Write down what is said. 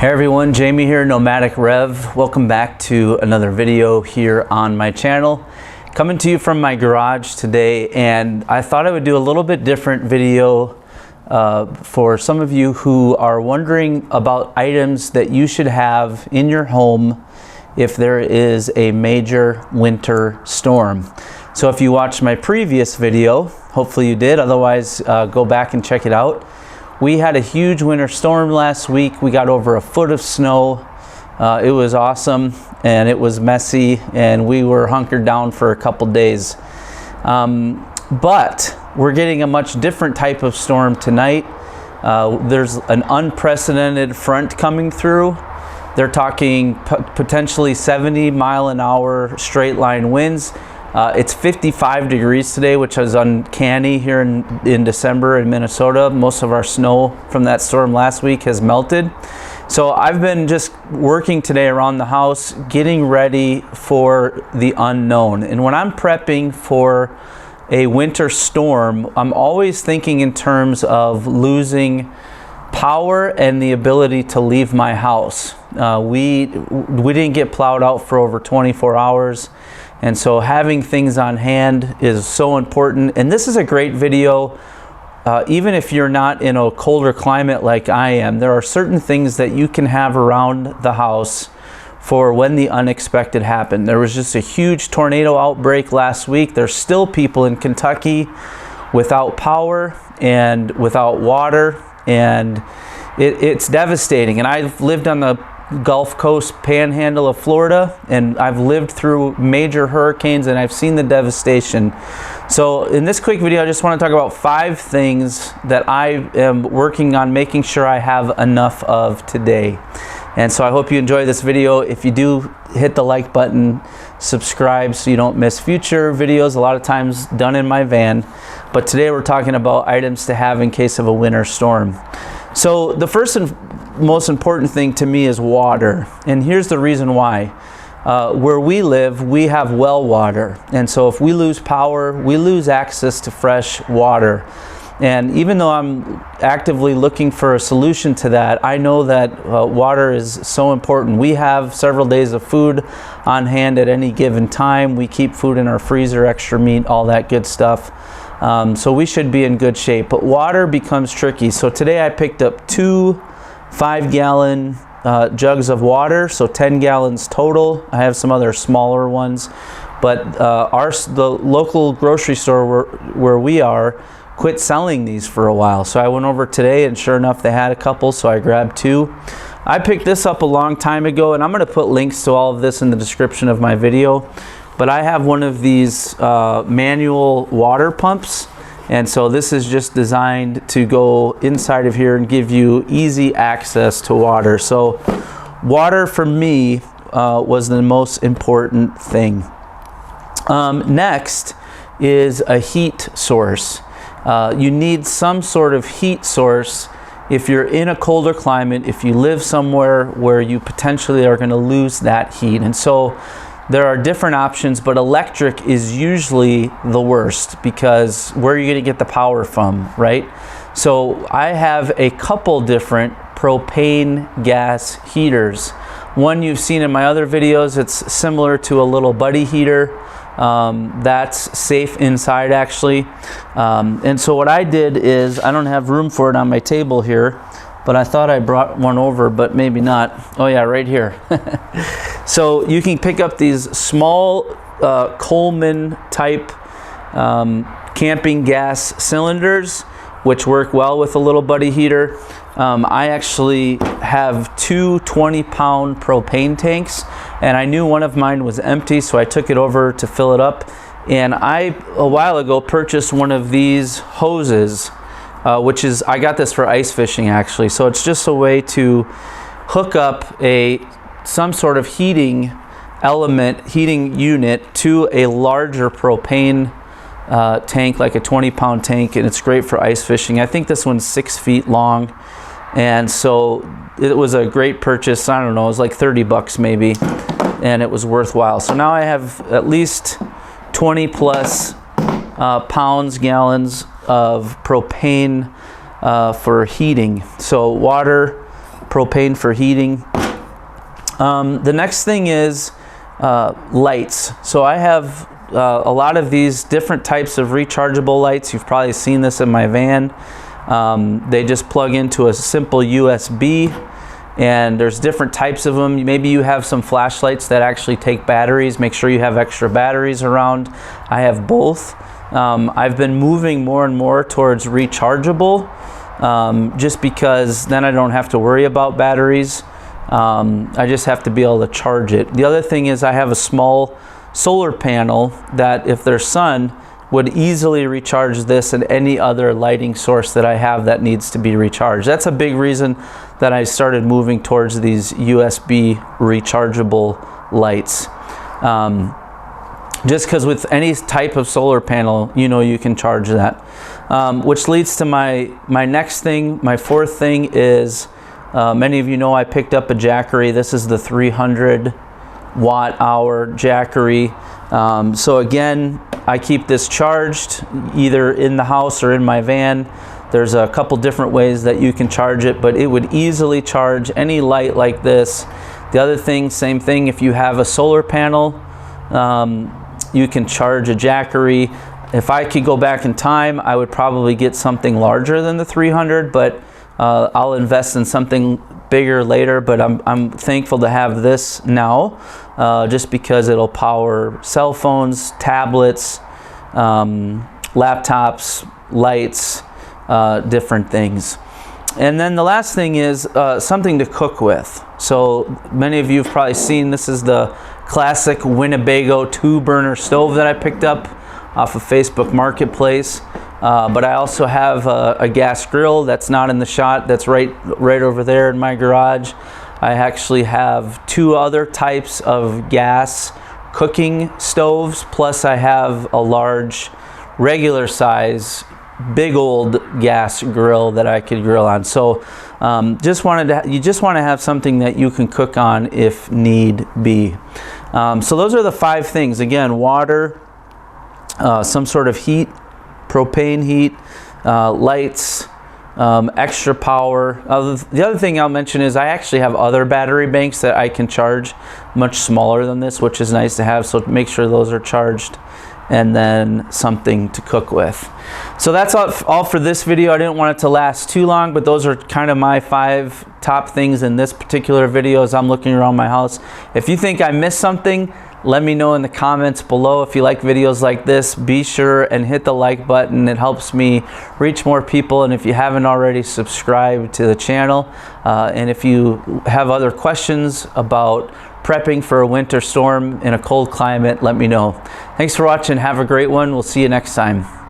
Hey everyone, Jamie here, Nomadic Rev. Welcome back to another video here on my channel. Coming to you from my garage today, and I thought I would do a little bit different video for some of you who are wondering about items that you should have in your home if there is a major winter storm. So if you watched my previous video, hopefully you did, otherwise go back and check it out. We had a huge winter storm last week. We got over a foot of snow. It was awesome and it was messy, and we were hunkered down for a couple days. But we're getting a much different type of storm tonight. There's an unprecedented front coming through. They're talking potentially 70-mile-an-hour straight line winds. It's 55 degrees today, which is uncanny here in December in Minnesota. Most of our snow from that storm last week has melted. So I've been just working today around the house, getting ready for the unknown. And when I'm prepping for a winter storm, I'm always thinking in terms of losing power and the ability to leave my house. We didn't get plowed out for over 24 hours. And so having things on hand is so important. And this is a great video, even if you're not in a colder climate like I am. There are certain things that you can have around the house for when the unexpected happened. There was just a huge tornado outbreak last week. There's still people in Kentucky without power and without water, and it's devastating. And I've lived on the Gulf Coast panhandle of Florida, and I've lived through major hurricanes, and I've seen the devastation. So in this quick video, I just want to talk about 5 things that I am working on making sure I have enough of today. And so I hope you enjoy this video. If you do, hit the like button, subscribe so you don't miss future videos, a lot of times done in my van. But today we're talking about items to have in case of a winter storm. So the first and most important thing to me is water, and here's the reason why. Where we live, we have well water, and so if we lose power, we lose access to fresh water. And even though I'm actively looking for a solution to that, I know that water is so important. We have several days of food on hand at any given time. We keep food in our freezer, extra meat, all that good stuff. So we should be in good shape, but water becomes tricky. So today I picked up 2 5-gallon jugs of water, so 10 gallons total. I have some other smaller ones, but the local grocery store where we are quit selling these for a while. So I went over today, and sure enough, they had a couple, so I grabbed 2. I picked this up a long time ago, and I'm going to put links to all of this in the description of my video. But I have one of these manual water pumps, and so this is just designed to go inside of here and give you easy access to water. So water for me was the most important thing. Next is a heat source. You need some sort of heat source if you're in a colder climate, if you live somewhere where you potentially are going to lose that heat. And so there are different options, but electric is usually the worst, because where are you going to get the power from, right? So I have a couple different propane gas heaters. One you've seen in my other videos. It's similar to a little buddy heater. That's safe inside, actually. And so what I did is, I don't have room for it on my table here, but I thought I brought one over, but maybe not. Oh yeah, right here. So you can pick up these small Coleman type camping gas cylinders, which work well with a little buddy heater. I actually have 2 20-pound propane tanks, and I knew one of mine was empty, so I took it over to fill it up. And I, a while ago, purchased one of these hoses, which is, I got this for ice fishing actually. So it's just a way to hook up some sort of heating unit to a larger propane tank, like a 20-pound tank, and it's great for ice fishing. I think this one's 6 feet long, and so it was a great purchase. I don't know, it was like 30 bucks maybe, and it was worthwhile. So now I have at least 20 plus gallons of propane for heating. So water propane for heating. The next thing is lights. So I have a lot of these different types of rechargeable lights. You've probably seen this in my van. They just plug into a simple USB, and there's different types of them. Maybe you have some flashlights that actually take batteries. Make sure you have extra batteries around. I have both. I've been moving more and more towards rechargeable, just because then I don't have to worry about batteries. I just have to be able to charge it. The other thing is I have a small solar panel that, if there's sun, would easily recharge this and any other lighting source that I have that needs to be recharged. That's a big reason that I started moving towards these USB rechargeable lights. Just because with any type of solar panel, you know, you can charge that. Which leads to my next thing. My fourth thing is, many of you know I picked up a Jackery. This is the 300 watt hour Jackery. So again, I keep this charged either in the house or in my van. There's a couple different ways that you can charge it, but it would easily charge any light like this. The other thing, same thing, if you have a solar panel, you can charge a Jackery. If I could go back in time, I would probably get something larger than the 300, but I'll invest in something bigger later. But I'm thankful to have this now, just because it'll power cell phones, tablets, laptops, lights, different things. And then the last thing is something to cook with. So many of you have probably seen, this is the classic Winnebago 2-burner stove that I picked up off of Facebook Marketplace. But I also have a gas grill that's not in the shot, that's right over there in my garage. I actually have 2 other types of gas cooking stoves, plus I have a large regular size big old gas grill that I could grill on. So you just want to have something that you can cook on if need be. So those are the 5 things. Again, water, some sort of heat, propane heat, lights, extra power. The other thing I'll mention is I actually have other battery banks that I can charge much smaller than this, which is nice to have, so make sure those are charged. And then something to cook with. So that's all for this video. I didn't want it to last too long, but those are kind of my 5 top things in this particular video as I'm looking around my house. If you think I missed something, let me know in the comments below. If you like videos like this, be sure and hit the like button. It helps me reach more people. And if you haven't already, subscribe to the channel. And if you have other questions about prepping for a winter storm in a cold climate, let me know. Thanks for watching. Have a great one. We'll see you next time.